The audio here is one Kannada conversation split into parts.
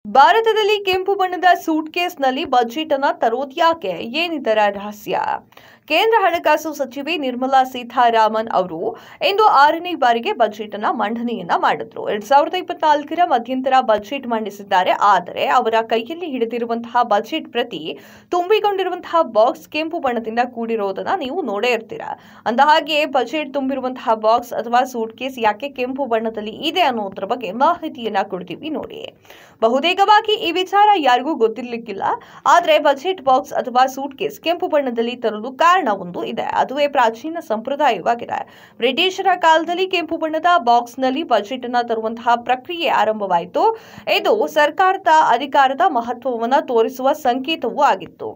ಭಾರತದಲ್ಲಿ ಕೆಂಪು ಬಣ್ಣದ ಸೂಟ್ಕೇಸ್ನಲ್ಲಿ ಬಜೆಟ್ ಅನ್ನ ತರೋದ್ಯಾಕೆ? ಏನಿದರ ರಹಸ್ಯ? ಕೇಂದ್ರ ಹಣಕಾಸು ಸಚಿವೆ ನಿರ್ಮಲಾ ಸೀತಾರಾಮನ್ ಅವರು ಇಂದು 6ನೇ ಬಾರಿಗೆ ಬಜೆಟ್ ಅನ್ನ ಮಂಡನೆಯನ್ನ ಮಾಡಿದ್ರು. 2024ರ ಮಧ್ಯಂತರ ಬಜೆಟ್ ಮಂಡಿಸಿದ್ದಾರೆ. ಆದರೆ ಅವರ ಕೈಯಲ್ಲಿ ಹಿಡಿದಿರುವಂತಹ ಬಜೆಟ್ ಪ್ರತಿ ತುಂಬಿಕೊಂಡಿರುವಂತಹ ಬಾಕ್ಸ್ ಕೆಂಪು ಬಣ್ಣದಿಂದ ಕೂಡಿರೋದನ್ನ ನೀವು ನೋಡೇ ಇರ್ತೀರಾ. ಅಂದಹಾಗೆ ಬಜೆಟ್ ತುಂಬಿರುವಂತಹ ಬಾಕ್ಸ್ ಅಥವಾ ಸೂಟ್ಕೇಸ್ ಯಾಕೆ ಕೆಂಪು ಬಣ್ಣದಲ್ಲಿ ಇದೆ ಅನ್ನೋದ್ರ ಬಗ್ಗೆ ಮಾಹಿತಿಯನ್ನ ಕೊಡ್ತೀವಿ ನೋಡಿ. ಬಹುತೇಕವಾಗಿ ಈ ವಿಚಾರ ಯಾರಿಗೂ ಗೊತ್ತಿರಲಿಕ್ಕಿಲ್ಲ. ಆದರೆ ಬಜೆಟ್ ಬಾಕ್ಸ್ ಅಥವಾ ಸೂಟ್ಕೇಸ್ ಕೆಂಪು ಬಣ್ಣದಲ್ಲಿ ತರಲು ಕಾರಣವೊಂದು ಇದೆ. ಅದುವೇ ಪ್ರಾಚೀನ ಸಂಪ್ರದಾಯವಾಗಿದೆ. ಬ್ರಿಟಿಷರ ಕಾಲದಲ್ಲಿ ಕೆಂಪು ಬಣ್ಣದ ಬಾಕ್ಸ್ನಲ್ಲಿ ಬಜೆಟ್ ಅನ್ನ ತರುವಂತಹ ಪ್ರಕ್ರಿಯೆ ಆರಂಭವಾಯಿತು. ಇದು ಸರ್ಕಾರದ ಅಧಿಕಾರದ ಮಹತ್ವವನ್ನು ತೋರಿಸುವ ಸಂಕೇತವೂ ಆಗಿತ್ತು.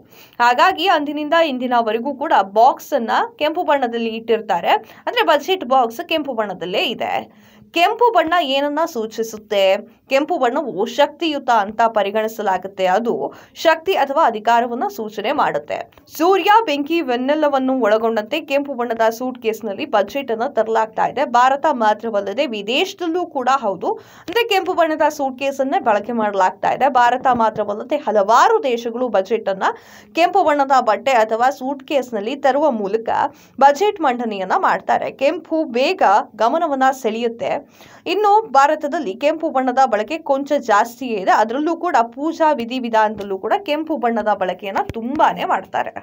ಹಾಗಾಗಿ ಅಂದಿನಿಂದ ಇಂದಿನವರೆಗೂ ಕೂಡ ಬಾಕ್ಸ್ ಅನ್ನ ಕೆಂಪು ಬಣ್ಣದಲ್ಲಿ ಇಟ್ಟಿರ್ತಾರೆ. ಅಂದ್ರೆ ಬಜೆಟ್ ಬಾಕ್ಸ್ ಕೆಂಪು ಬಣ್ಣದಲ್ಲೇ ಇದೆ. ಕೆಂಪು ಬಣ್ಣ ಏನನ್ನ ಸೂಚಿಸುತ್ತೆ? ಕೆಂಪು ಬಣ್ಣವು ಶಕ್ತಿಯುತ ಅಂತ ಪರಿಗಣಿಸಲಾಗುತ್ತೆ. ಅದು ಶಕ್ತಿ ಅಥವಾ ಅಧಿಕಾರವನ್ನು ಸೂಚನೆ ಮಾಡುತ್ತೆ. ಸೂರ್ಯ, ಬೆಂಕಿ ಇವೆಲ್ಲವನ್ನು ಒಳಗೊಂಡಂತೆ ಕೆಂಪು ಬಣ್ಣದ ಸೂಟ್ ಕೇಸ್ನಲ್ಲಿ ಬಜೆಟ್ ಅನ್ನು ತರಲಾಗ್ತಾ ಇದೆ. ಭಾರತ ಮಾತ್ರವಲ್ಲದೆ ವಿದೇಶದಲ್ಲೂ ಕೂಡ ಹೌದು, ಅಂದ್ರೆ ಕೆಂಪು ಬಣ್ಣದ ಸೂಟ್ ಕೇಸ್ ಅನ್ನೇ ಬಳಕೆ ಮಾಡಲಾಗ್ತಾ ಇದೆ. ಭಾರತ ಮಾತ್ರವಲ್ಲದೆ ಹಲವಾರು ದೇಶಗಳು ಬಜೆಟ್ ಅನ್ನ ಕೆಂಪು ಬಣ್ಣದ ಬಟ್ಟೆ ಅಥವಾ ಸೂಟ್ ಕೇಸ್ನಲ್ಲಿ ತರುವ ಮೂಲಕ ಬಜೆಟ್ ಮಂಡನೆಯನ್ನ ಮಾಡ್ತಾರೆ. ಕೆಂಪು ಬೇಗ ಗಮನವನ್ನ ಸೆಳೆಯುತ್ತೆ. ಇನ್ನು ಭಾರತದಲ್ಲಿ ಕೆಂಪು ಬಣ್ಣದ ಬಳಕೆ ಕೊಂಚ ಜಾಸ್ತಿಯೇ ಇದೆ. ಅದರಲ್ಲೂ ಕೂಡ ಪೂಜಾ ವಿಧಿವಿಧಾನದಲ್ಲೂ ಕೂಡ ಕೆಂಪು ಬಣ್ಣದ ಬಳಕೆಯನ್ನ ತುಂಬಾನೇ ಮಾಡ್ತಾರೆ.